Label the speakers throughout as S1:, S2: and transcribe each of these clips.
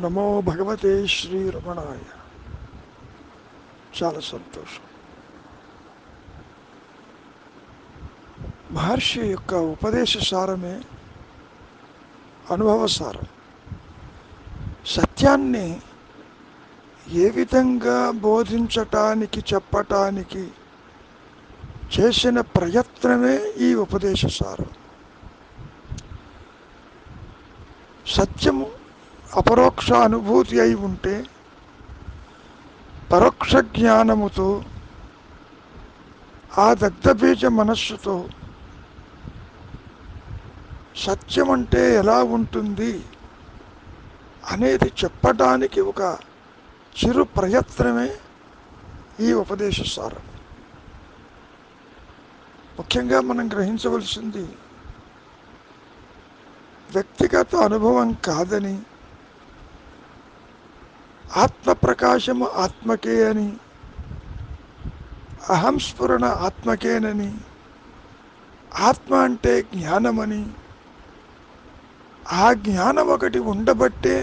S1: నమో భగవతే శ్రీరమణాయ. చాలా సంతోషం. మహర్షి యొక్క ఉపదేశ సారమే అనుభవ సారం. సత్యాన్ని ఏ విధంగా బోధించటానికి చెప్పటానికి చేసిన ప్రయత్నమే ఈ ఉపదేశ సారం. సత్యము అపరోక్ష అనుభూతి అయి ఉంటే పరోక్ష జ్ఞానముతో ఆ దగ్ధబీజ మనస్సుతో సత్యం అంటే ఎలా ఉంటుంది అనేది చెప్పడానికి ఒక చిరు ప్రయత్నమే ఈ ఉపదేశ సారం. ముఖ్యంగా మనం గ్రహించవలసింది వ్యక్తిగత అనుభవం కాదని, ఆత్మ ప్రకాశము ఆత్మకే అని, అహంస్ఫురణ ఆత్మకేనని, ఆత్మ అంటే జ్ఞానమని, ఆ జ్ఞానం ఒకటి ఉండబట్టే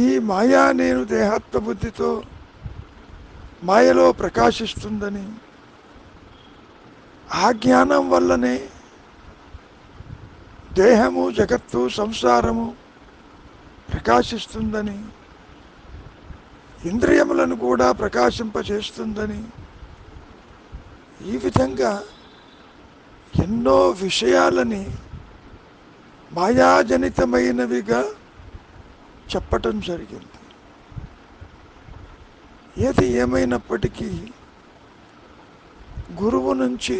S1: ఈ మాయా నేను దేహాత్మ బుద్ధితో మాయలో ప్రకాశిస్తుందని, ఆ జ్ఞానం వల్లనే దేహము జగత్తు సంసారము ప్రకాశిస్తుందని, ఇంద్రియములను కూడా ప్రకాశింపచేస్తుందని, ఈ విధంగా ఎన్నో విషయాలని మాయాజనితమైనవిగా చెప్పటం జరిగింది. ఏది ఏమైనప్పటికీ గురువు నుంచి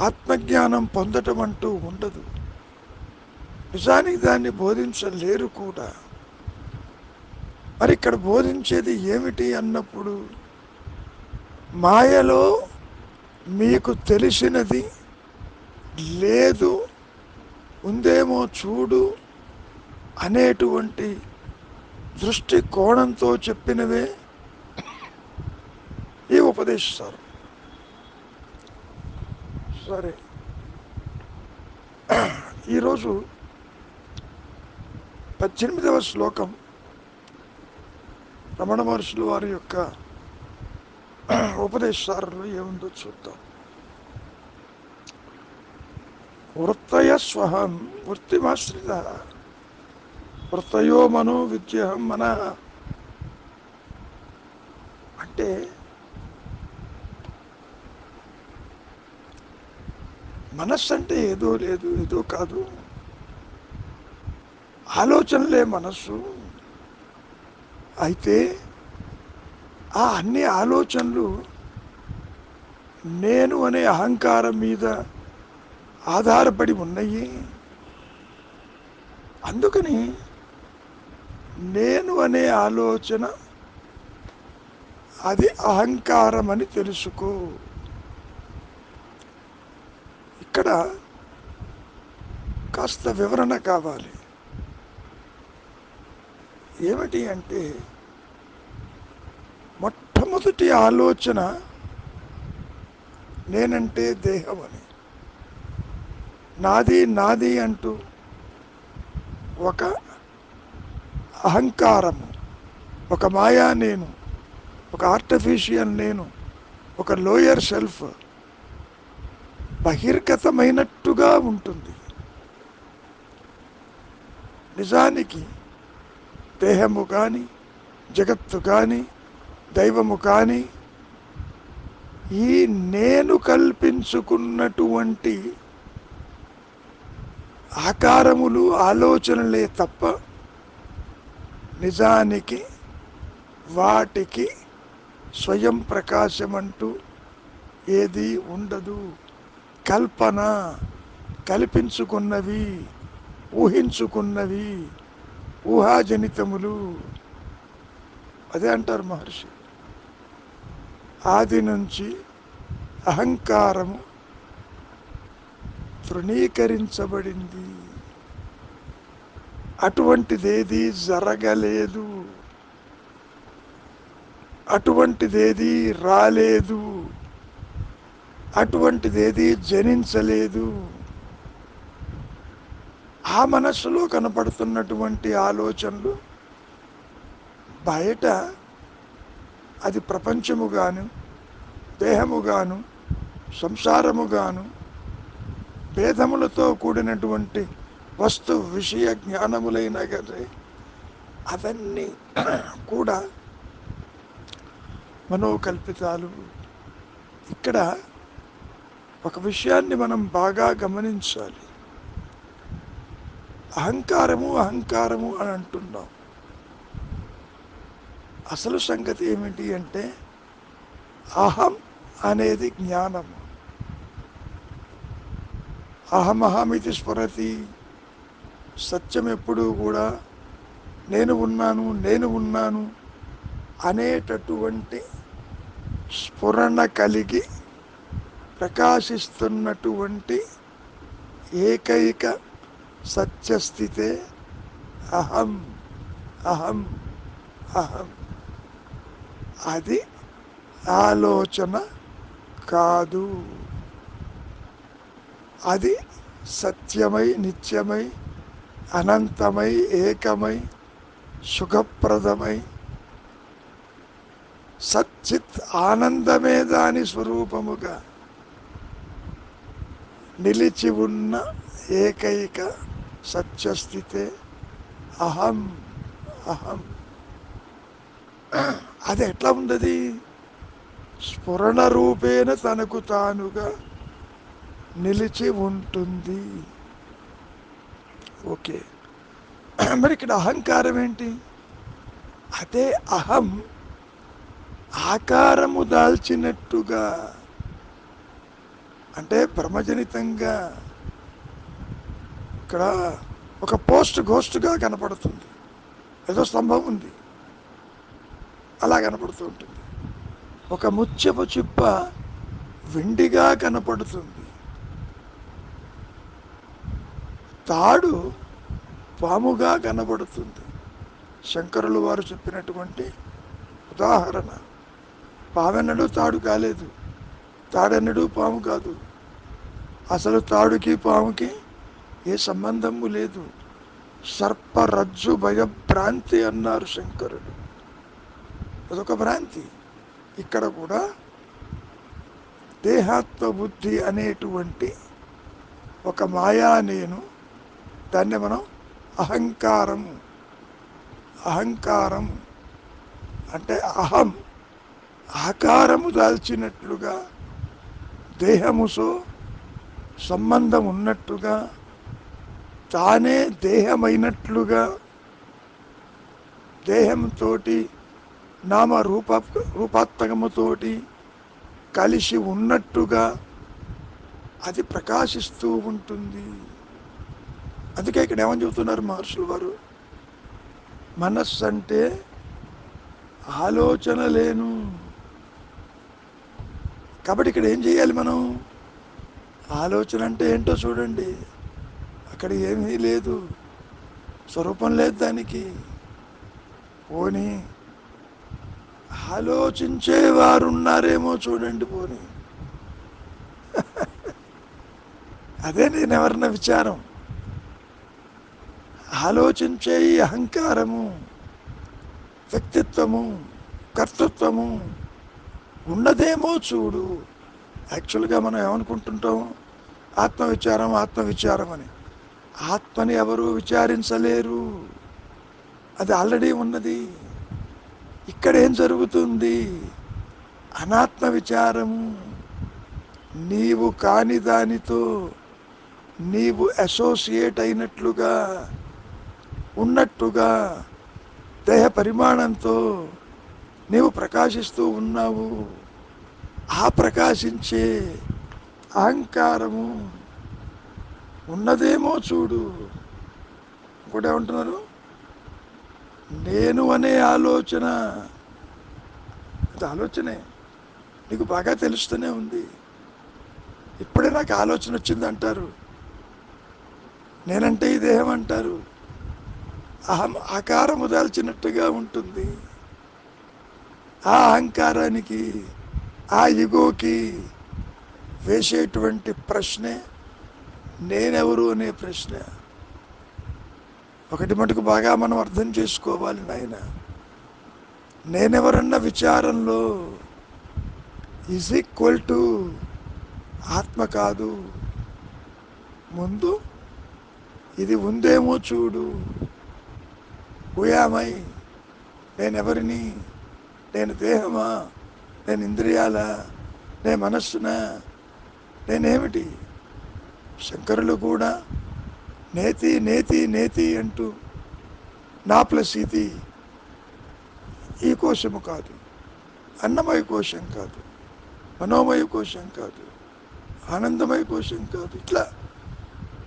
S1: ఆత్మజ్ఞానం పొందటం అంటూ ఉండదు. నిజానికి దాన్ని బోధించలేరు కూడా. మరి ఇక్కడ బోధించేది ఏమిటి అన్నప్పుడు, మాయలో మీకు తెలిసినది లేదు, ఉందేమో చూడు అనేటువంటి దృష్టి కోణంతో చెప్పినవే ఈ ఉపదేశిస్తారు. సరే, ఈరోజు 18వ శ్లోకం రమణ మహర్షుల వారి యొక్క ఉపదేశాలలో ఏముందో చూద్దాం. వృత్తయ స్వహం వృత్తిమాశ్రిత వృత్తయో మనో విద్యహం మన. అంటే మనస్సు అంటే ఏదో లేదు, ఏదో కాదు, ఆలోచనలే మనస్సు. అయితే ఆ అన్ని ఆలోచనలు నేను అనే అహంకారం మీద ఆధారపడి ఉన్నాయి. అందుకని నేను అనే ఆలోచన అది అహంకారం అని తెలుసుకో. ఇక్కడ కాస్త వివరణ కావాలి. ఏమిటి అంటే, మొట్టమొదటి ఆలోచన నేనంటే దేహం అని, నాది నాది అంటూ ఒక అహంకారము, ఒక మాయా నేను, ఒక ఆర్టిఫిషియల్ నేను, ఒక లోయర్ సెల్ఫ్ బహిర్గతమైనట్టుగా ఉంటుంది. నిజానికి దేహము కానీ, జగత్తు కానీ, దైవము కానీ ఈ నేను కల్పించుకున్నటువంటి ఆకారములు, ఆలోచనలే తప్ప నిజానికి వాటికి స్వయం ప్రకాశం అంటూ ఏది ఉండదు. కల్పన, కల్పించుకున్నవి, ఊహించుకున్నవి, ఊహాజనితములు. అదే అంటారు మహర్షి, ఆది నుంచి అహంకారము తృణీకరించబడింది, అటువంటిదేది జరగలేదు, అటువంటిదేది రాలేదు, అటువంటిదేది జనించలేదు. ఆ మనస్సులో కనపడుతున్నటువంటి ఆలోచనలు బయట అది ప్రపంచముగాను, దేహముగాను, సంసారముగాను, భేదములతో కూడినటువంటి వస్తు విషయ జ్ఞానములైన కదా, అవన్నీ కూడా మనోకల్పితాలు. ఇక్కడ ఒక విషయాన్ని మనం బాగా గమనించాలి. అహంకారము అహంకారము అని అంటున్నాం. అసలు సంగతి ఏమిటి అంటే అహం అనేది జ్ఞానము. అహమహమితి స్ఫురతి. సత్యం ఎప్పుడూ కూడా నేను ఉన్నాను, నేను ఉన్నాను అనేటటువంటి స్ఫురణ కలిగి ప్రకాశిస్తున్నటువంటి ఏకైక సత్యస్థితే అహం అహం అహం. అది ఆలోచన కాదు. అది సత్యమై, నిత్యమై, అనంతమై, ఏకమై, సుఖప్రదమై, సచ్చిత్ ఆనందమే దాని స్వరూపముగా నిలిచి ఉన్న ఏకైక సత్యస్థితే అహం అహం. అది ఎట్లా ఉన్నది? స్ఫురణ రూపేణ తనకు తానుగా నిలిచి ఉంటుంది. ఓకే, మరి ఇక్కడ అహంకారం ఏంటి? అదే అహం ఆకారము దాల్చినట్టుగా, అంటే భ్రమజనితంగా ఇక్కడ ఒక పోస్ట్ ఘోస్ట్గా కనపడుతుంది. ఏదో స్తంభం ఉంది అలా కనపడుతూ ఉంటుంది. ఒక ముత్యపు చిప్ప వెండిగా కనపడుతుంది. తాడు పాముగా కనబడుతుంది. శంకరులు వారు చెప్పినటువంటి ఉదాహరణ. పావెన్నడూ తాడు కాలేదు, తాడెన్నడూ పాము కాదు. అసలు తాడుకి పాముకి ఏ సంబంధము లేదు. సర్పరజ్జు భయభ్రాంతి అన్నారు శంకరుడు. అదొక భ్రాంతి. ఇక్కడ కూడా దేహాత్మ బుద్ధి అనేటువంటి ఒక మాయా నేను, దాన్ని మనం అహంకారము అహంకారం అంటే అహం ఆకారము దాల్చినట్లుగా, దేహముతో సంబంధం ఉన్నట్టుగా, తానే దేహమైనట్లుగా, దేహంతో నామ రూపాత్మకముతోటి కలిసి ఉన్నట్టుగా అది ప్రకాశిస్తూ ఉంటుంది. అందుకే ఇక్కడ ఏమని చెబుతున్నారు మహర్షులు వారు? మనస్సు అంటే ఆలోచన లేను. కాబట్టి ఇక్కడ ఏం చేయాలి మనం? ఆలోచన అంటే ఏంటో చూడండి. అక్కడ ఏమీ లేదు, స్వరూపం లేదు దానికి. పోనీ ఆలోచించేవారున్నారేమో చూడండి. పోనీ అదే నేను ఎవరన్నా విచారం. ఆలోచించే ఈ అహంకారము, వ్యక్తిత్వము, కర్తృత్వము ఉన్నదేమో చూడు. యాక్చువల్గా మనం ఏమనుకుంటుంటాం? ఆత్మవిచారం ఆత్మవిచారం అని. ఆత్మని ఎవరు విచారించలేరు, అది ఆల్రెడీ ఉన్నది. ఇక్కడ ఏం జరుగుతుంది? అనాత్మ విచారము. నీవు కాని దానితో నీవు అసోసియేట్ అయినట్లుగా, ఉన్నట్టుగా, దేహ పరిమాణంతో నీవు ప్రకాశిస్తూ ఉన్నావు. ఆ ప్రకాశించే అహంకారము ఉన్నదేమో చూడు. ఇంకోటి ఏమంటున్నారు? నేను అనే ఆలోచన. అది ఆలోచనే, నీకు బాగా తెలుస్తూనే ఉంది. ఇప్పుడే నాకు ఆలోచన వచ్చింది అంటారు. నేనంటే ఈ దేహం అంటారు. అహం ఆకారము దాల్చినట్టుగా ఉంటుంది. ఆ అహంకారానికి, ఆ ఇగోకి వేసేటువంటి ప్రశ్నే నేనెవరు అనే ప్రశ్న. ఒకటి మటుకు బాగా మనం అర్థం చేసుకోవాలి నాయన, నేనెవరన్న విచారంలో ఈజ్ ఈక్వల్ టు ఆత్మ కాదు. ముందు ఇది ఉందేమో చూడు. హుయామై, నేనెవరిని? నేను దేహమా? నేను ఇంద్రియాలా? నేను మనస్సునా? నేనేమిటి? శంకరులు కూడా నేతి నేతి నేతి అంటూ నా ప్లస్ ఇది ఈ కోశము కాదు, అన్నమయ కోశం కాదు, మనోమయ కోశం కాదు, ఆనందమయ కోశం కాదు, ఇట్లా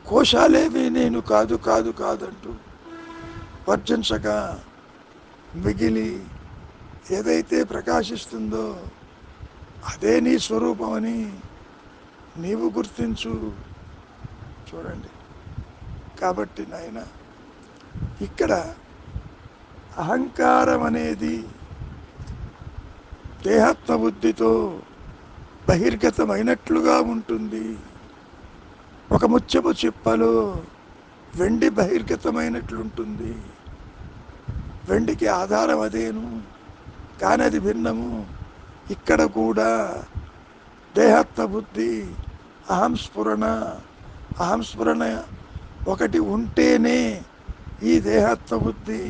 S1: కోశాలేవి నేను కాదు కాదు కాదంటూ వర్జించగా మిగిలి ఏదైతే ప్రకాశిస్తుందో అదే నీ స్వరూపమని నీవు గుర్తించు. చూడండి, కాబట్టి నాయన ఇక్కడ అహంకారం అనేది దేహాత్మ బుద్ధితో బహిర్గతమైనట్లుగా ఉంటుంది. ఒక ముత్యపు చిప్పలో వెండి బహిర్గతమైనట్లుంటుంది. వెండికి ఆధారం అదేను, కానీ అది భిన్నము. ఇక్కడ కూడా దేహాత్మ బుద్ధి, అహంస్ఫురణ ఒకటి ఉంటేనే ఈ దేహాత్మ బుద్ధి,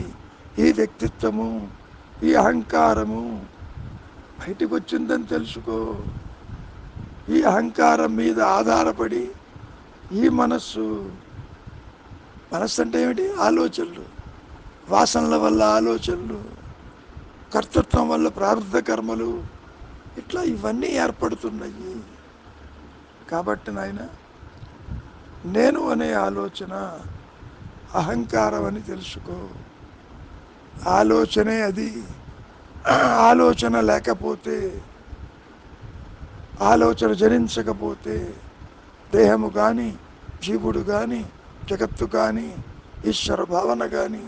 S1: ఈ వ్యక్తిత్వము, ఈ అహంకారము బయటికి వచ్చిందని తెలుసుకో. ఈ అహంకారం మీద ఆధారపడి ఈ మనస్సు అంటే ఏమిటి? ఆలోచనలు, వాసనల వల్ల ఆలోచనలు, కర్తృత్వం వల్ల ప్రారంధ కర్మలు, ఇట్లా ఇవన్నీ ఏర్పడుతున్నాయి. కాబట్టి నాయన నేను అనే ఆలోచన అహంకారం అని తెలుసుకో. ఆలోచనే అది. ఆలోచన లేకపోతే, ఆలోచన జనించకపోతే దేహము కానీ, జీవుడు కానీ, జగత్తు కానీ, ఈశ్వర భావన కానీ,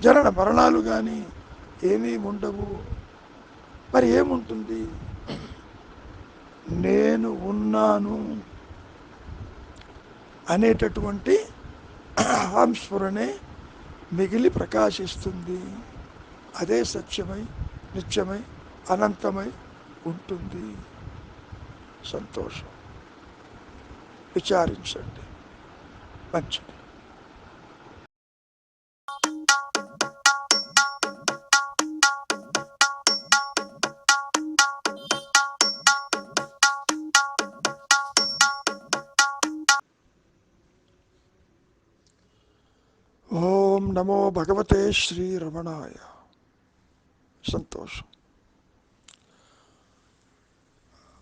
S1: జనన మరణాలు కానీ ఏమీ ఉండవు. మరి ఏముంటుంది? నేను ఉన్నాను అనేటటువంటి అహంస్ఫురణే మిగిలి ప్రకాశిస్తుంది. అదే సత్యమై, నిత్యమై, అనంతమై ఉంటుంది. సంతోషం. విచారించండి. మంచిది. ఓం నమో భగవతే శ్రీ రమణాయ. సంతోషం.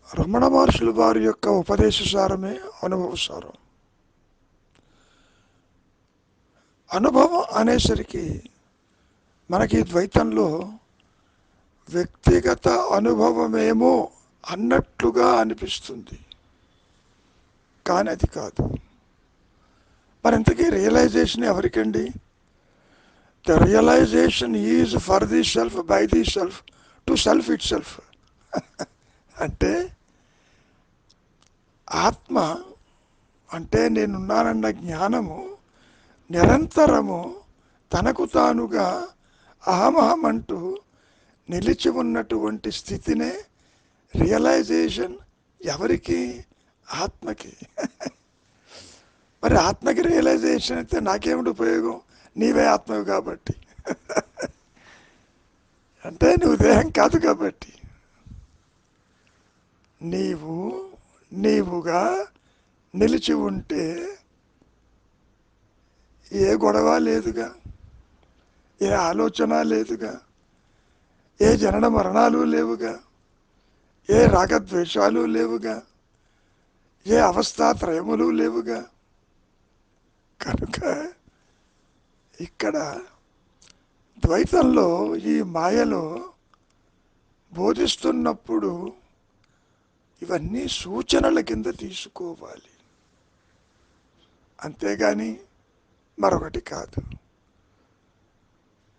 S1: రమణ మహర్షులు వారి యొక్క ఉపదేశ సారమే అనుభవ సారం. అనుభవం అనేసరికి మనకి ద్వైతంలో వ్యక్తిగత అనుభవమేమో అన్నట్లుగా అనిపిస్తుంది, కానీ అది కాదు. మరి ఇంతకీ రియలైజేషన్ ఎవరికండి? The realization is for the self, by the self, to self itself. అంటే ఆత్మ అంటే నేనున్నానన్న జ్ఞానము నిరంతరము తనకు తానుగా అహమహం అంటూ నిలిచి ఉన్నటువంటి స్థితినే రియలైజేషన్. ఎవరికి? ఆత్మకి. మరి ఆత్మకి రియలైజేషన్ అయితే నాకేమిటి ఉపయోగం? నీవే ఆత్మవి కాబట్టి. అంటే నువ్వు దేహం కాదు కాబట్టి. నీవుగా నిలిచి ఉంటే ఏ గొడవ లేదుగా, ఏ ఆలోచన లేదుగా, ఏ జనన మరణాలు లేవుగా, ఏ రాగద్వేషాలు లేవుగా, ఏ అవస్థాత్రయములు లేవుగా. కనుక ఇక్కడ ద్వైతంలో, ఈ మాయలో బోధిస్తున్నప్పుడు ఇవన్నీ సూచనల కింద తీసుకోవాలి, అంతేగాని మరొకటి కాదు.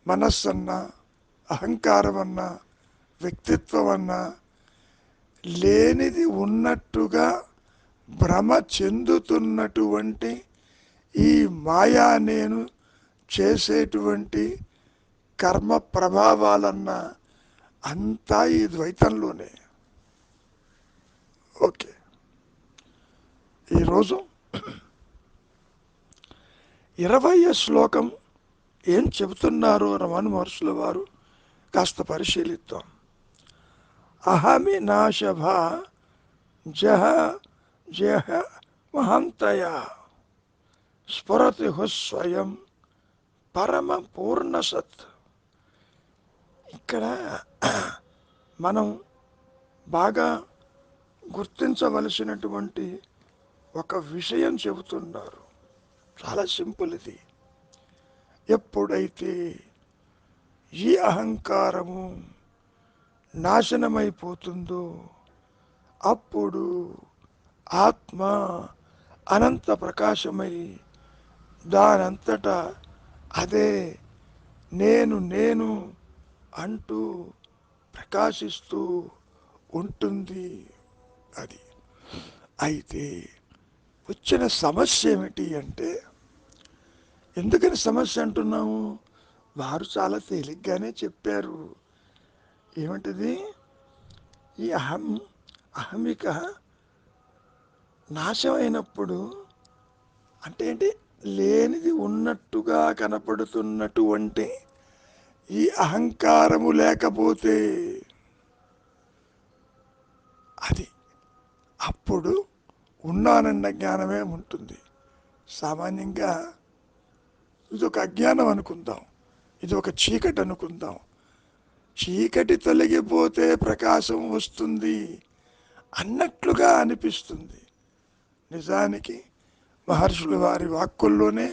S1: మనస్సన్నా, అహంకారం అన్నా, వ్యక్తిత్వం అన్నా లేనిది ఉన్నట్టుగా భ్రమ చెందుతున్నటువంటి ఈ మాయా నేను చేసేటువంటి కర్మ ప్రభావాలన్నా అంతా ఈ ద్వైతంలోనే. ఓకే, ఈరోజు 20వ శ్లోకం ఏం చెబుతున్నారో రమణ మహర్షుల వారు కాస్త పరిశీలిద్దాం. అహమి నాశభ జహ జహ మహంతయ స్ఫురతి స్వయం పరమ పూర్ణ సత్. ఇక్కడ మనం బాగా గుర్తించవలసినటువంటి ఒక విషయం చెబుతున్నారు. చాలా సింపుల్ ఇది. ఎప్పుడైతే ఈ అహంకారము నాశనమైపోతుందో అప్పుడు ఆత్మ అనంత ప్రకాశమై దానంతటా అదే నేను నేను అంటూ ప్రకాశిస్తూ ఉంటుంది. అది అయితే వచ్చిన సమస్య ఏమిటి అంటే, ఎందుకని సమస్య అంటున్నాము? వారు చాలా తేలిగ్గానే చెప్పారు. ఏమిటిది? ఈ అహమిక నాశమైనప్పుడు అంటే ఏంటి? లేనిది ఉన్నట్టుగా కనపడుతున్నటువంటి ఈ అహంకారము లేకపోతే అది అప్పుడు ఉన్నానన్న జ్ఞానమే ఉంటుంది. సామాన్యంగా ఇది ఒక అజ్ఞానం అనుకుందాం, ఇది ఒక చీకటి అనుకుందాం. చీకటి తొలగిపోతే ప్రకాశం వస్తుంది అన్నట్లుగా అనిపిస్తుంది. నిజానికి మహర్షుల వారి వాక్కుల్లోనే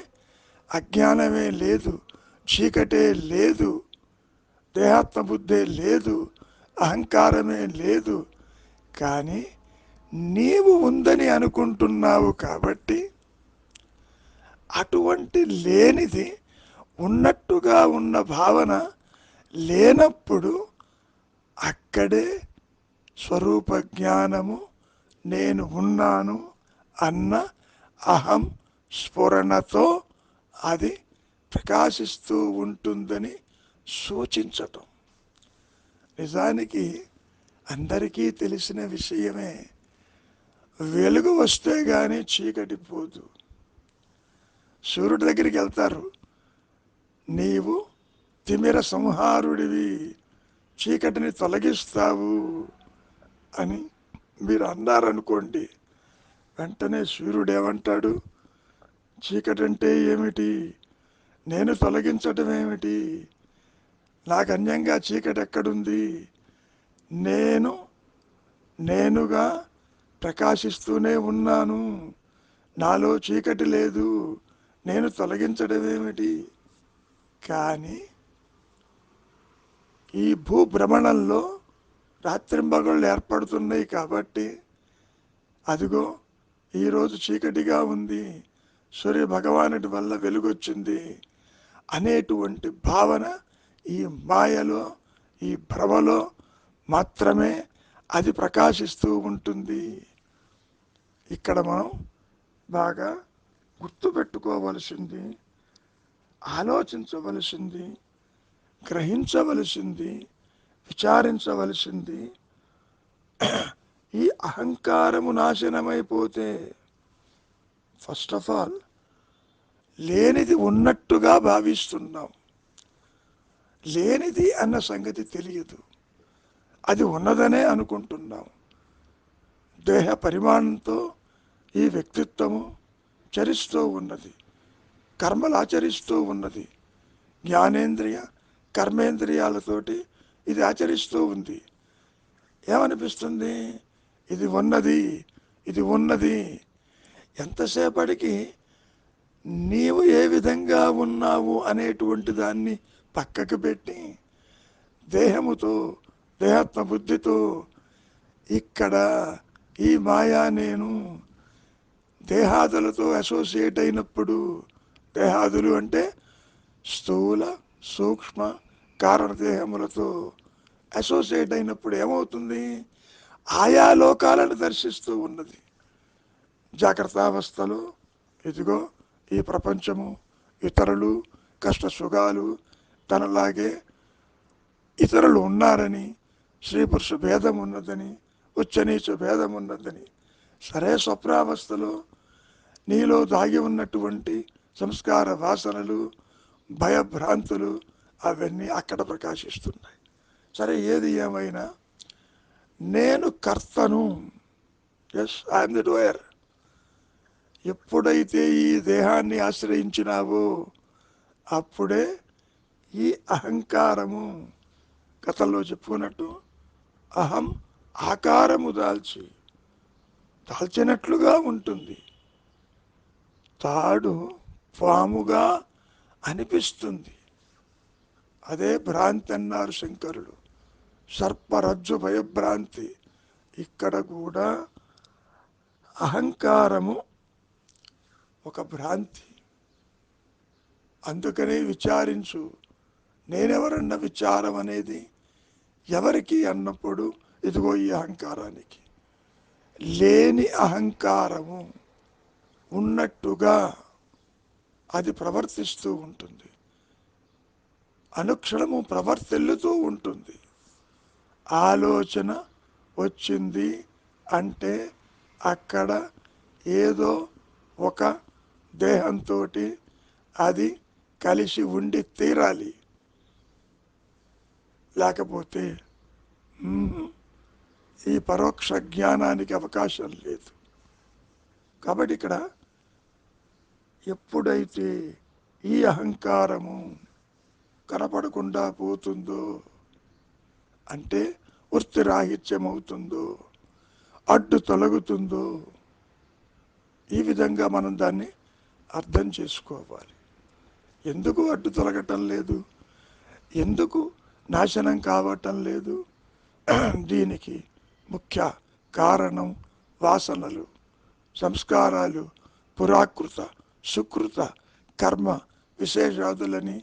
S1: అజ్ఞానమే లేదు, చీకటే లేదు, దేహాత్మ బుద్ధే లేదు, అహంకారమే లేదు. కానీ నీవు ఉందని అనుకుంటున్నావు కాబట్టి అటువంటి లేనిది ఉన్నట్టుగా ఉన్న భావన లేనప్పుడు అక్కడే స్వరూప జ్ఞానము, నేను ఉన్నాను అన్న అహం స్ఫురణతో అది ప్రకాశిస్తూ ఉంటుందని సూచించటం. నిజానికి అందరికీ తెలిసిన విషయమే, వెలుగు వస్తే కానీ చీకటి పోదు. సూర్యుడి దగ్గరికి వెళ్తారు, నీవు తిమిర సంహారుడివి, చీకటిని తొలగిస్తావు అని మీరు అన్నారనుకోండి, వెంటనే సూర్యుడు ఏమంటాడు? చీకటి అంటే ఏమిటి? నేను తొలగించటం ఏమిటి? నాకు అన్యంగా చీకటి ఎక్కడుంది? నేనుగా ప్రకాశిస్తూనే ఉన్నాను, నాలో చీకటి లేదు, నేను తొలగించడం ఏమిటి? కానీ ఈ భూభ్రమణంలో రాత్రింబగళ్ళు ఏర్పడుతున్నాయి కాబట్టి అదిగో ఈరోజు చీకటిగా ఉంది, సూర్య భగవానుడి వల్ల వెలుగొచ్చింది అనేటువంటి భావన ఈ మాయలో, ఈ భ్రమలో మాత్రమే అది ప్రకాశిస్తూ ఉంటుంది. ఇక్కడ మనం బాగా గుర్తుపెట్టుకోవలసింది, ఆలోచించవలసింది, గ్రహించవలసింది, విచారించవలసింది, ఈ అహంకారము నాశనమైపోతే ఫస్ట్ ఆఫ్ ఆల్ లేనిది ఉన్నట్టుగా భావిస్తున్నాం. లేనిది అన్న సంగతి తెలియదు, అది ఉన్నదనే అనుకుంటున్నాం. దేహ పరిమాణంతో ఈ వ్యక్తిత్వము చరిస్తూ ఉన్నది, కర్మలు ఆచరిస్తూ ఉన్నది, జ్ఞానేంద్రియ కర్మేంద్రియాలతోటి ఇది ఆచరిస్తూ ఉంది. ఏమనిపిస్తుంది? ఇది ఉన్నది, ఇది ఉన్నది. ఎంతసేపటికి నీవు ఏ విధంగా ఉన్నావు అనేటువంటి దాన్ని పక్కకు పెట్టి దేహముతో, దేహాత్మ బుద్ధితో ఇక్కడ ఈ మాయా నేను దేహాదులతో అసోసియేట్ అయినప్పుడు, దేహాదులు అంటే స్థూల సూక్ష్మ కారణదేహములతో అసోసియేట్ అయినప్పుడు ఏమవుతుంది? ఆయా లోకాలను దర్శిస్తూ ఉన్నది. జాగ్రత్తావస్థలో ఇదిగో ఈ ప్రపంచము, ఇతరులు, కష్ట సుఖాలు తనలాగే ఇతరులు ఉన్నారని, స్త్రీ పురుష భేదం ఉన్నదని, ఉచ్చనీచ భేదం ఉన్నదని, సరే స్వప్నావస్థలో నీలో దాగి ఉన్నటువంటి సంస్కార వాసనలు, భయభ్రాంతులు అవన్నీ అక్కడ ప్రకాశిస్తున్నాయి. సరే ఏది ఏమైనా నేను కర్తను, ఎస్ ఐఎమ్ ది డూయర్. ఎప్పుడైతే ఈ దేహాన్ని ఆశ్రయించినావో అప్పుడే ఈ అహంకారము, కథల్లో చెప్పుకున్నట్టు అహం ఆకారము దాల్చినట్లుగా ఉంటుంది. తాడు పాముగా అనిపిస్తుంది. అదే భ్రాంతి అన్నారు శంకరులు. సర్పరజ్జు భయభ్రాంతి. ఇక్కడ కూడా అహంకారము ఒక భ్రాంతి. అందుకనే విచారించు. నేనెవరన్న విచారం అనేది ఎవరికి అన్నప్పుడు ఇదిగో ఈ అహంకారానికి. లేని అహంకారము ఉన్నట్టుగా అది ప్రవర్తిస్తూ ఉంటుంది, అనుక్షణము ప్రవర్తిల్లుతూ ఉంటుంది. ఆలోచన వచ్చింది అంటే అక్కడ ఏదో ఒక దేహంతో అది కలిసి ఉండి తీరాలి, లేకపోతే ఈ పరోక్ష జ్ఞానానికి అవకాశం లేదు. కాబట్టి ఇక్కడ ఎప్పుడైతే ఈ అహంకారము కనపడకుండా పోతుందో అంటే వృత్తిరాహిత్యమవుతుందో, అడ్డు తొలగుతుందో, ఈ విధంగా మనం దాన్ని అర్థం చేసుకోవాలి. ఎందుకు అడ్డు తొలగటం లేదు, ఎందుకు నాశనం కావటం లేదు? దీనికి ముఖ్య కారణం వాసనలు, సంస్కారాలు, పురాకృత సుకృత కర్మ విశేషాదులని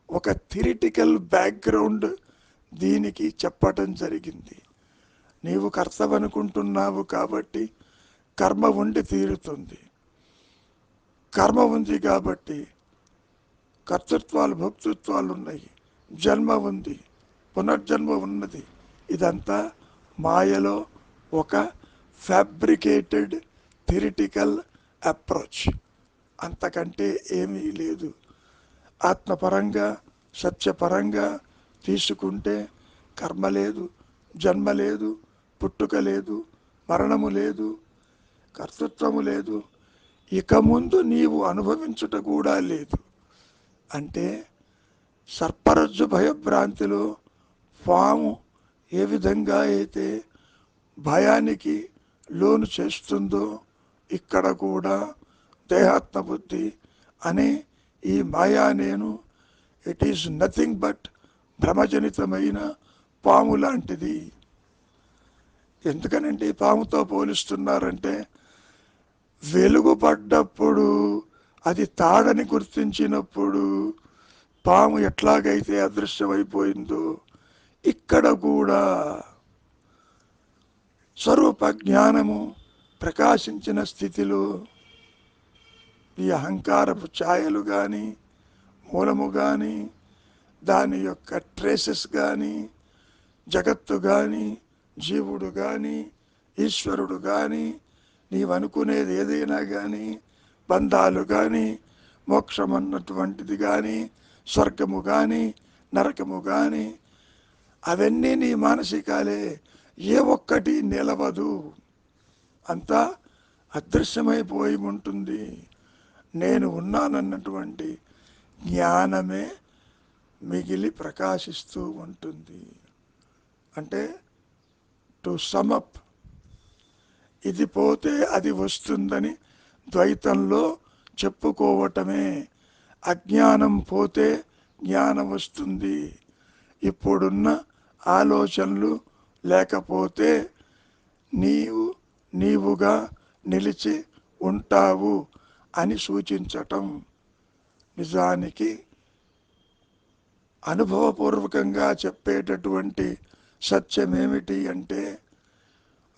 S1: ఒక థిరిటికల్ బ్యాక్గ్రౌండ్ దీనికి చెప్పటం జరిగింది. నీవు కర్తవనుకుంటున్నావు కాబట్టి కర్మ ఉండి తీరుతుంది. కర్మ ఉంది కాబట్టి కర్తృత్వాలు భోక్తృత్వాలు ఉన్నాయి, జన్మ ఉంది, పునర్జన్మ ఉన్నది. ఇదంతా మాయలో ఒక ఫ్యాబ్రికేటెడ్ థిరిటికల్ అప్రోచ్, అంతకంటే ఏమీ లేదు. ఆత్మపరంగా సత్యపరంగా తీసుకుంటే కర్మ లేదు, జన్మ లేదు, పుట్టుక లేదు, మరణము లేదు, కర్తృత్వము లేదు, ఇక ముందు నీవు అనుభవించుట కూడా లేదు. అంటే సర్పరజ్జు భయభ్రాంతిలో పాము ఏ విధంగా అయితే భయానికి లోను చేస్తుందో ఇక్కడ కూడా దేహాత్మ బుద్ధి అనే ఈ మాయా నేను ఇట్ ఈస్ నథింగ్ బట్ భ్రమజనితమైన పాము లాంటిది. ఎందుకనంటే పాముతో పోలిస్తున్నారంటే వెలుగు పడ్డప్పుడు అది తాడని గుర్తించినప్పుడు పాము ఎట్లాగైతే అదృశ్యమైపోయిందో ఇక్కడ కూడా స్వరూప జ్ఞానము ప్రకాశించిన స్థితిలో ఈ అహంకారపు ఛాయలు కానీ, మూలము కానీ, దాని యొక్క ట్రేసెస్ కానీ, జగత్తు కానీ, జీవుడు కానీ, ఈశ్వరుడు కానీ, నీవనుకునేది ఏదైనా కానీ, బంధాలు కానీ, మోక్షం అన్నటువంటిది కానీ, స్వర్గము కానీ, నరకము కానీ, అవన్నీ నీ మానసికాలే. ఏ ఒక్కటి నిలవదు, అంతా అదృశ్యమైపోయి ఉంటుంది. నేను ఉన్నానన్నటువంటి జ్ఞానమే మిగిలి ప్రకాశిస్తూ ఉంటుంది. అంటే టు సమప్, ఇది పోతే అది వస్తుందని ద్వైతంలో చెప్పుకోవటమే. అజ్ఞానం పోతే జ్ఞానం వస్తుంది. ఇప్పుడున్న ఆలోచనలు లేకపోతే నీవుగా నిలిచి ఉంటావు అని సూచించటం. నిజానికి అనుభవపూర్వకంగా చెప్పేటటువంటి సత్యం ఏమిటి అంటే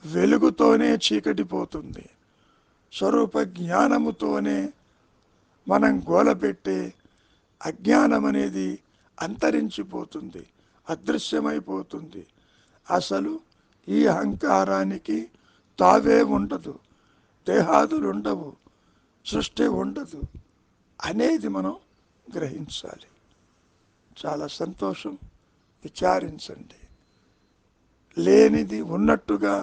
S1: వెలుగుతోనే చీకటి పోతుంది, స్వరూప జ్ఞానముతోనే మనం గోలపెట్టే అజ్ఞానం అనేది అంతరించిపోతుంది, అదృశ్యమైపోతుంది. అసలు ఈ అహంకారానికి తావే ఉండదు, దేహాదులు ఉండవు, సృష్టి ఉండదు అనేది మనం గ్రహించాలి. చాలా సంతోషం. విచారించండి. లేనిది ఉన్నట్టుగా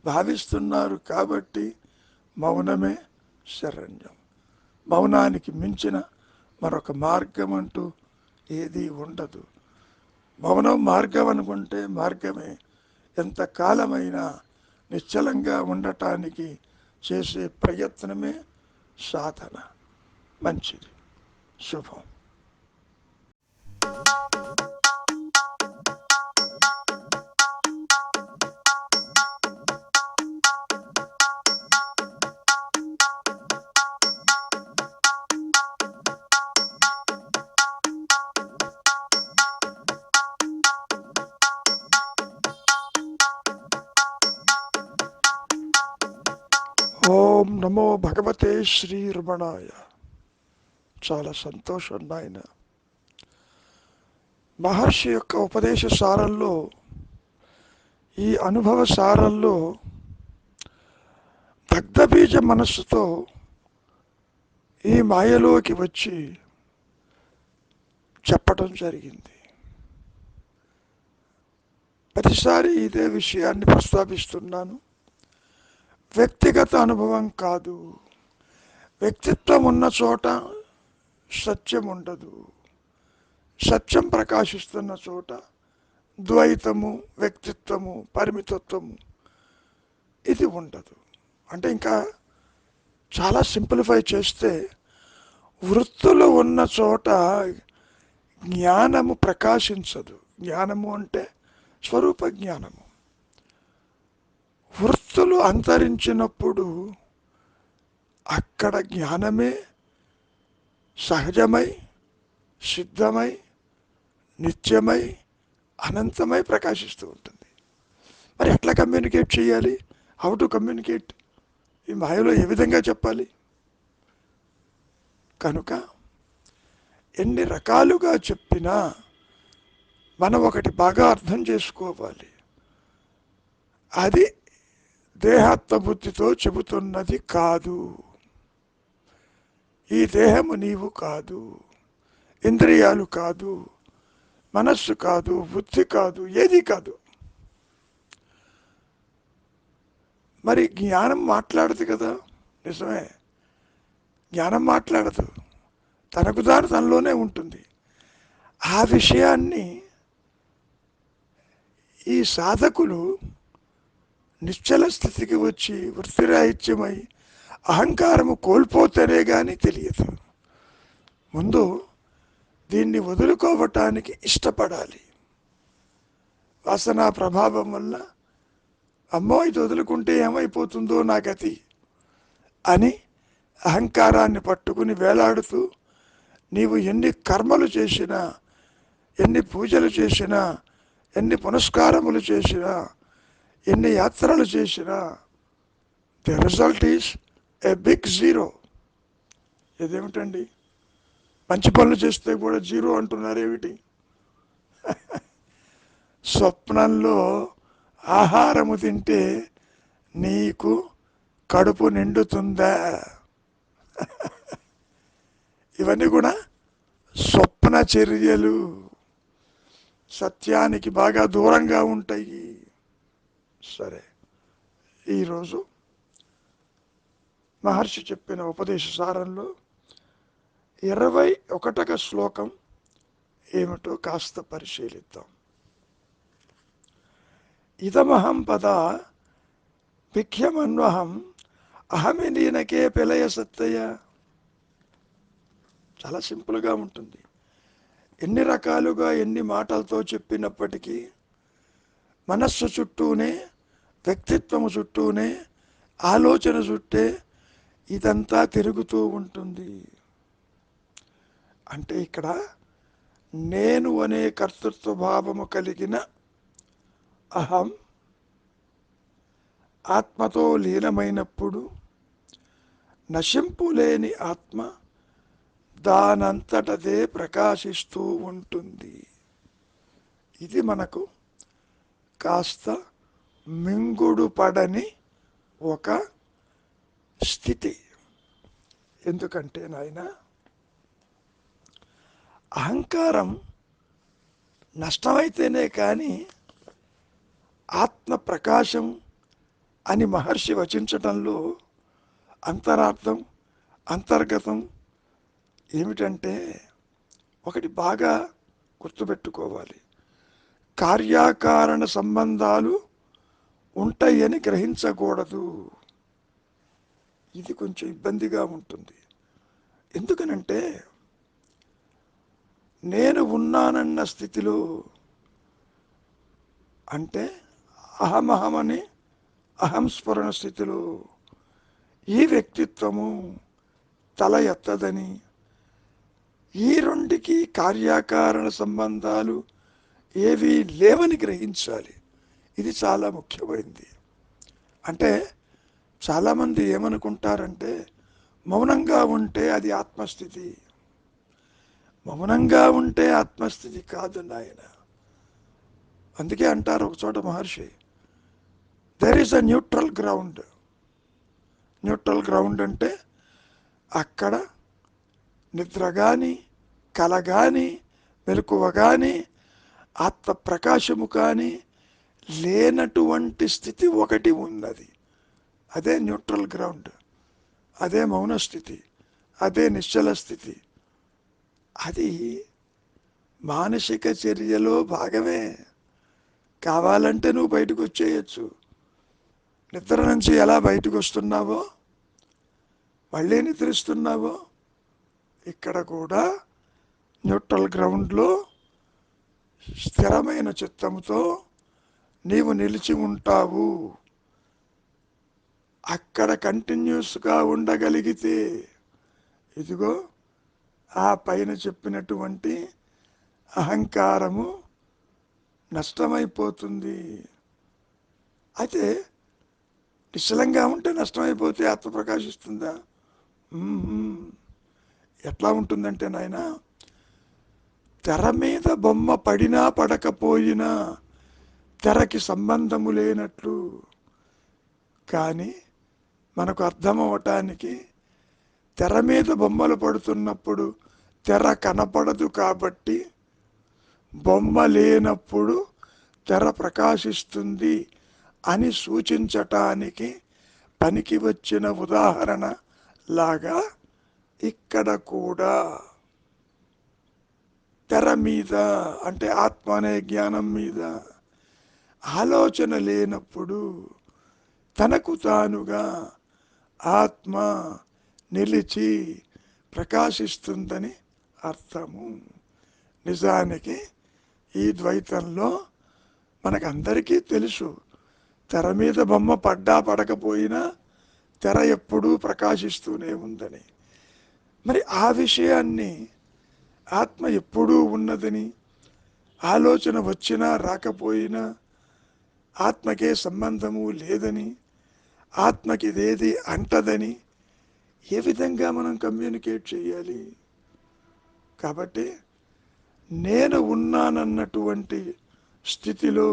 S1: భావిస్తున్నారు కాబట్టి మౌనమే శరణ్యం. మౌనానికి మించిన మరొక మార్గం అంటూ ఏదీ ఉండదు. మౌనం మార్గం అనుకుంటే మార్గమే. ఎంతకాలమైనా నిశ్చలంగా ఉండటానికి చేసే ప్రయత్నమే సాధన. మంచిది. శుభం. ఓం నమో భగవతే శ్రీరమణాయ. చాలా సంతోషం నాయన. మహర్షి యొక్క ఉపదేశ సారంలో, ఈ అనుభవ సారంలో దగ్ధబీజ మనస్సుతో ఈ మాయలోకి వచ్చి చెప్పటం జరిగింది. ప్రతిసారి ఇదే విషయాన్ని ప్రస్తావిస్తున్నాను. వ్యక్తిగత అనుభవం కాదు. వ్యక్తిత్వం ఉన్న చోట సత్యం ఉండదు. సత్యం ప్రకాశిస్తున్న చోట ద్వైతము, వ్యక్తిత్వము, పరిమితత్వము ఇది ఉండదు. అంటే ఇంకా చాలా సింప్లిఫై చేస్తే, వృత్తులు ఉన్న చోట జ్ఞానము ప్రకాశించదు. జ్ఞానము అంటే స్వరూప జ్ఞానము. వృత్తులు అంతరించినప్పుడు అక్కడ జ్ఞానమే సహజమై, సిద్ధమై, నిత్యమై, అనంతమై ప్రకాశిస్తూ ఉంటుంది. మరి ఎట్లా కమ్యూనికేట్ చేయాలి? How to communicate? ఈ మాయలో ఏ విధంగా చెప్పాలి? కనుక ఎన్ని రకాలుగా చెప్పినా మనం ఒకటి బాగా అర్థం చేసుకోవాలి. అది దేహాత్మ బుద్ధితో చెబుతున్నది కాదు. ఈ దేహము నీవు కాదు, ఇంద్రియాలు కాదు, మనస్సు కాదు, బుద్ధి కాదు, ఏది కాదు. మరి జ్ఞానం మాట్లాడదు కదా. నిజమే, జ్ఞానం మాట్లాడదు, తనకు తాను తనలోనే ఉంటుంది. ఆ విషయాన్ని ఈ సాధకులు నిశ్చల స్థితికి వచ్చి వృత్తిరాహిత్యమై అహంకారము కోల్పోతేనే కానీ తెలియదు. ముందు దీన్ని వదులుకోవటానికి ఇష్టపడాలి. వాసనా ప్రభావం వల్ల అమ్మో ఇది వదులుకుంటే ఏమైపోతుందో నా గతి అని అహంకారాన్ని పట్టుకుని వేలాడుతూ నీవు ఎన్ని కర్మలు చేసినా, ఎన్ని పూజలు చేసినా, ఎన్ని పునస్కారములు చేసినా, ఎన్ని యాత్రలు చేసినా the result is a big zero. ఇదేమిటండి, మంచి పనులు చేస్తే కూడా జీరో అంటున్నారేమిటి? స్వప్నంలో ఆహారము తింటే నీకు కడుపు నిండుతుందా? ఇవన్నీ కూడా స్వప్న చర్యలు, సత్యానికి బాగా దూరంగా ఉంటాయి. సరే, ఈరోజు మహర్షి చెప్పిన ఉపదేశ సారంలో 21వ శ్లోకం ఏమిటో కాస్త పరిశీలిద్దాం. ఇదమహం పద భిఖ్యమన్వహం అహమిలీనకే పెలయ సత్తయ్య. చాలా సింపుల్గా ఉంటుంది. ఎన్ని రకాలుగా ఎన్ని మాటలతో చెప్పినప్పటికీ మనస్సు చుట్టూనే, వ్యక్తిత్వము చుట్టూనే, ఆలోచన చుట్టే ఇదంతా తిరుగుతూ ఉంటుంది. అంటే ఇక్కడ నేను అనే కర్తృత్వ భావము కలిగిన అహం ఆత్మతో లీనమైనప్పుడు నశింపు లేని ఆత్మ దానంతటదే ప్రకాశిస్తూ ఉంటుంది. ఇది మనకు కాస్త మింగుడు పడని ఒక స్థితి. ఎందుకంటే నాయన, అహంకారం నష్టమైతేనే కానీ ఆత్మ ప్రకాశం అని మహర్షి వచించటంలో అంతరార్థం, అంతర్గతం ఏమిటంటే, ఒకటి బాగా గుర్తుపెట్టుకోవాలి. కార్యాకారణ సంబంధాలు ఉంటాయని గ్రహించకూడదు. ఇది కొంచెం ఇబ్బందిగా ఉంటుంది. ఎందుకనంటే, నేను ఉన్నానన్న స్థితిలో, అంటే అహమహమని అహంస్ఫురణ స్థితిలో ఈ వ్యక్తిత్వము తల ఎత్తదని, ఈ రెండుకి కార్యాకారణ సంబంధాలు ఏవీ లేవని గ్రహించాలి. ఇది చాలా ముఖ్యమైనది. అంటే చాలామంది ఏమనుకుంటారంటే, మౌనంగా ఉంటే అది ఆత్మస్థితి. మౌనంగా ఉంటే ఆత్మస్థితి కాదు నాయన. అందుకే అంటారు ఒక చోట మహర్షి, there is a neutral ground. Neutral ground అంటే అక్కడ నిద్ర కానీ, కల కానీ, మెలకువ కానీ, ఆత్మ ప్రకాశము కానీ లేనటువంటి స్థితి ఒకటి ఉన్నది. అదే న్యూట్రల్ గ్రౌండ్, అదే మౌన స్థితి, అదే నిశ్చల స్థితి. అది మానసిక చర్యలో భాగమే. కావాలంటే నువ్వు బయటకు వచ్చేయచ్చు. నిద్ర నుంచి ఎలా బయటకు వస్తున్నావో, మళ్ళీ నిద్రిస్తున్నావో, ఇక్కడ కూడా న్యూట్రల్ గ్రౌండ్లో స్థిరమైన చిత్తంతో నీవు నిలిచి ఉంటావు. అక్కడ కంటిన్యూస్గా ఉండగలిగితే ఇదిగో ఆ పైన చెప్పినటువంటి అహంకారము నష్టమైపోతుంది. అయితే నిశ్చలంగా ఉంటే నష్టమైపోతే ఆత్మ ప్రకాశిస్తుందా? ఎట్లా ఉంటుందంటే నాయన, తెర మీద బొమ్మ పడినా పడకపోయినా తెరకి సంబంధము లేనట్లు. కానీ మనకు అర్థం అవటానికి తెర మీద బొమ్మలు పడుతున్నప్పుడు తెర కనపడదు కాబట్టి, బొమ్మ లేనప్పుడు తెర ప్రకాశిస్తుంది అని సూచించటానికి పనికి వచ్చిన ఉదాహరణ లాగా ఇక్కడ కూడా తెర మీద, అంటే ఆత్మ అనే జ్ఞానం మీద ఆలోచన లేనప్పుడు తనకు తానుగా ఆత్మ నిలిచి ప్రకాశిస్తుందని అర్థము. నిజానికి ఈ ద్వైతంలో మనకందరికీ తెలుసు, తెర మీద బొమ్మ పడ్డా పడకపోయినా తెర ఎప్పుడూ ప్రకాశిస్తూనే ఉందని. మరి ఆ విషయాన్ని ఆత్మ ఎప్పుడూ ఉన్నదని, ఆలోచన వచ్చినా రాకపోయినా ఆత్మకే సంబంధము లేదని, ఆత్మకి ఇదేది అంటదని ఏ విధంగా మనం కమ్యూనికేట్ చేయాలి? కాబట్టి నేను ఉన్నానన్నటువంటి స్థితిలో,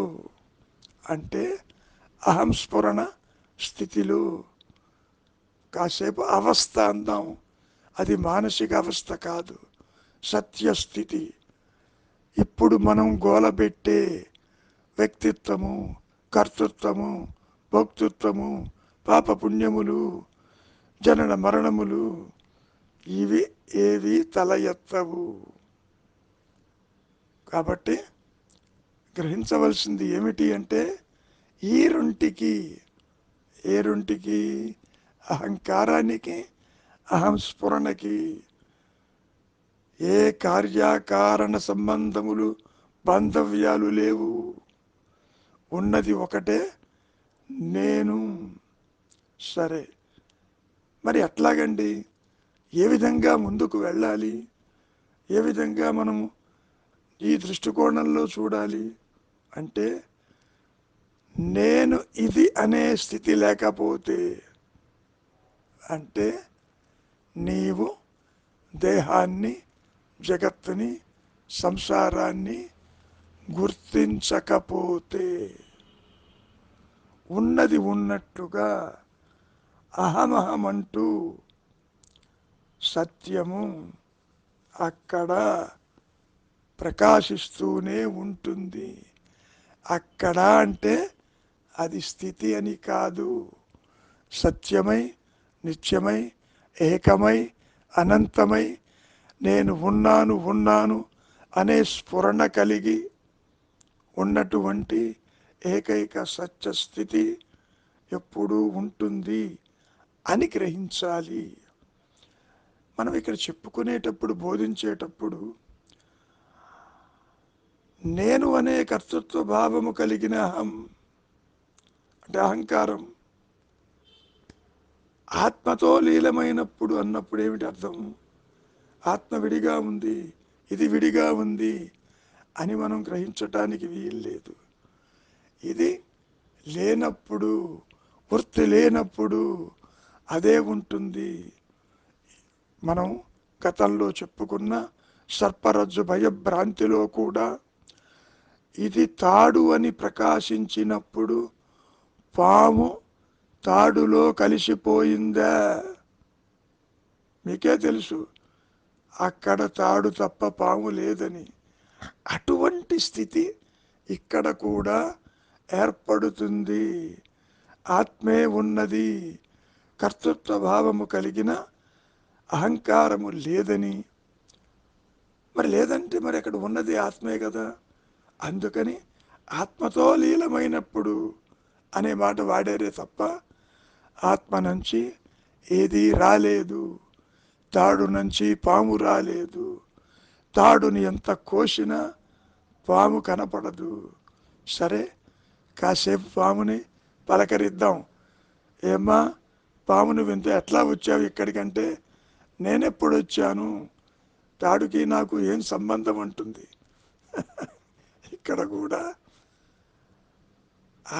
S1: అంటే అహంస్ఫురణ స్థితిలో కాసేపు అవస్థ అందాం, అది మానసిక అవస్థ కాదు, సత్యస్థితి. ఇప్పుడు మనం గోలబెట్టే వ్యక్తిత్వము, కర్తృత్వము, భోక్తృత్వము, పాపపుణ్యములు, జనన మరణములు, ఇవి ఏవి తల ఎత్తవు. కాబట్టి గ్రహించవలసింది ఏమిటి అంటే, ఈ రెంటికి, ఏ రెంటికి? అహంకారానికి, అహంస్ఫురణకి ఏ కార్యాకారణ సంబంధములు, బాంధవ్యాలు లేవు. ఉన్నది ఒకటే, నేను. సరే, మరి ఎట్లాగండి? ఏ విధంగా ముందుకు వెళ్ళాలి? ఏ విధంగా మనము ఈ దృష్టికోణంలో చూడాలి అంటే, నేను ఇది అనే స్థితి లేకపోతే, అంటే నీవు దేహాన్ని, జగత్తుని, సంసారాన్ని గుర్తించకపోతే ఉన్నది ఉన్నట్టుగా అహమహమంటూ సత్యము అక్కడ ప్రకాశిస్తూనే ఉంటుంది. అక్కడ అంటే అది స్థితి అని కాదు, సత్యమై, నిత్యమై, ఏకమై, అనంతమై, నేను ఉన్నాను ఉన్నాను అనే స్ఫురణ కలిగి ఉన్నటువంటి ఏకైక సత్య స్థితి ఎప్పుడూ ఉంటుంది అని గ్రహించాలి. మనం ఇక్కడ చెప్పుకునేటప్పుడు, బోధించేటప్పుడు నేను అనే కర్తృత్వ భావము కలిగిన అహం అంటే అహంకారం ఆత్మతో లీలమైనప్పుడు అన్నప్పుడు ఏమిటి అర్థం? ఆత్మ విడిగా ఉంది, ఇది విడిగా ఉంది అని మనం గ్రహించటానికి వీల్లేదు. ఇది లేనప్పుడు, వృత్తి లేనప్పుడు అదే ఉంటుంది. మనం గతంలో చెప్పుకున్న సర్పరజ్జు భయభ్రాంతిలో కూడా ఇది తాడు అని ప్రకాశించినప్పుడు పాము తాడులో కలిసిపోయిందా? మీకే తెలుసు అక్కడ తాడు తప్ప పాము లేదని. అటువంటి స్థితి ఇక్కడ కూడా ఏర్పడుతుంది. ఆత్మే ఉన్నది, కర్తృత్వ భావము కలిగిన అహంకారము లేదని. మరి లేదంటే మరి అక్కడ ఉన్నది ఆత్మే కదా. అందుకని ఆత్మతో లీలమైనప్పుడు అనే మాట వాడారే తప్ప ఆత్మ నుంచి ఏదీ రాలేదు, తాడు నుంచి పాము రాలేదు. తాడుని ఎంత కోసినా పాము కనపడదు. సరే, కాసేపు పాముని పలకరిద్దాం. ఏమ్మా పామును వింత ఎట్లా వచ్చావు ఇక్కడికంటే, నేనెప్పుడు వచ్చాను, తాడుకి నాకు ఏం సంబంధం అంటుంది. ఇక్కడ కూడా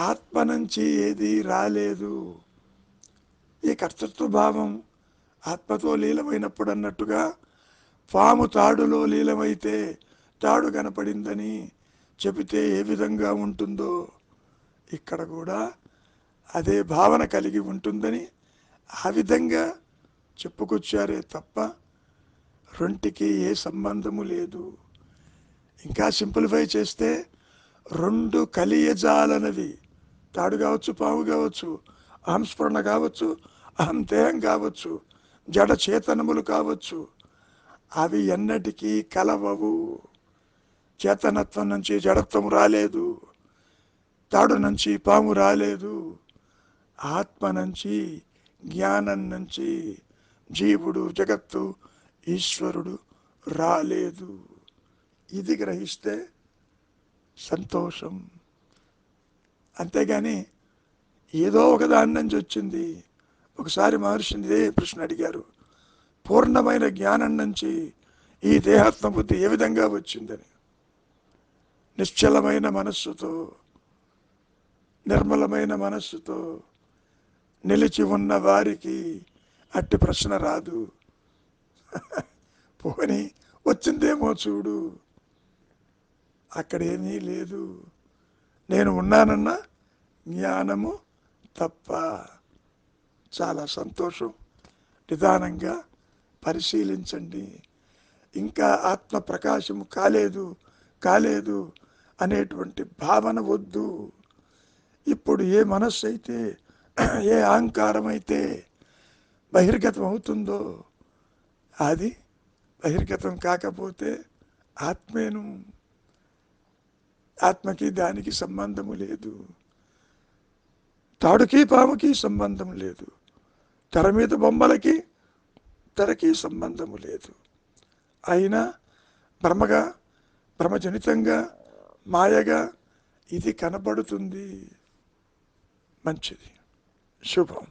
S1: ఆత్మ నుంచి ఏది రాలేదు. ఈ కర్తృత్వ భావం ఆత్మతో లీలమైనప్పుడు అన్నట్టుగా పాము తాడులో లీలమైతే తాడు కనపడిందని చెబితే ఏ విధంగా ఉంటుందో ఇక్కడ కూడా అదే భావన కలిగి ఉంటుందని ఆ విధంగా చెప్పుకొచ్చారే తప్ప రెంటికి ఏ సంబంధము లేదు. ఇంకా సింప్లిఫై చేస్తే రెండు కలియజాలనవి, తాడు కావచ్చు, పాము కావచ్చు, అహంస్ఫురణ కావచ్చు, అహం దేహం కావచ్చు, జడ చేతనములు కావచ్చు, అవి ఎన్నటికీ కలవవు. చేతనత్వం నుంచి జడత్వం రాలేదు, తాడు నుంచి పాము రాలేదు, ఆత్మ నుంచి, జ్ఞానం నుంచి జీవుడు, జగత్తు, ఈశ్వరుడు రాలేదు. ఇది గ్రహిస్తే సంతోషం. అంతేగాని ఏదో ఒక దాని నుంచి వచ్చింది. ఒకసారి మహర్షిని ఇదే ప్రశ్న అడిగారు, పూర్ణమైన జ్ఞానం నుంచి ఈ దేహాత్మ బుద్ధి ఏ విధంగా వచ్చిందని. నిశ్చలమైన మనస్సుతో, నిర్మలమైన మనస్సుతో నిలిచి ఉన్న వారికి అట్టి ప్రశ్న రాదు. పోని వచ్చిందేమో చూడు, అక్కడేమీ లేదు. నేను ఉన్నానన్న జ్ఞానము తప్ప. చాలా సంతోషం. నిదానంగా పరిశీలించండి. ఇంకా ఆత్మ ప్రకాశము కాలేదు కాలేదు అనేటువంటి భావన వద్దు. ఇప్పుడు ఏ మనస్సు అయితే, ఏ అహంకారం అయితే బహిర్గతం అవుతుందో అది బహిర్గతం కాకపోతే ఆత్మేను. ఆత్మకి దానికి సంబంధము లేదు, తాడుకి పాముకి సంబంధం లేదు, తెర మీద బొమ్మలకి తెరకి సంబంధము లేదు. అయినా భ్రమగా, భ్రమజనితంగా, మాయగా ఇది కనబడుతుంది. మంచిది, శుభం.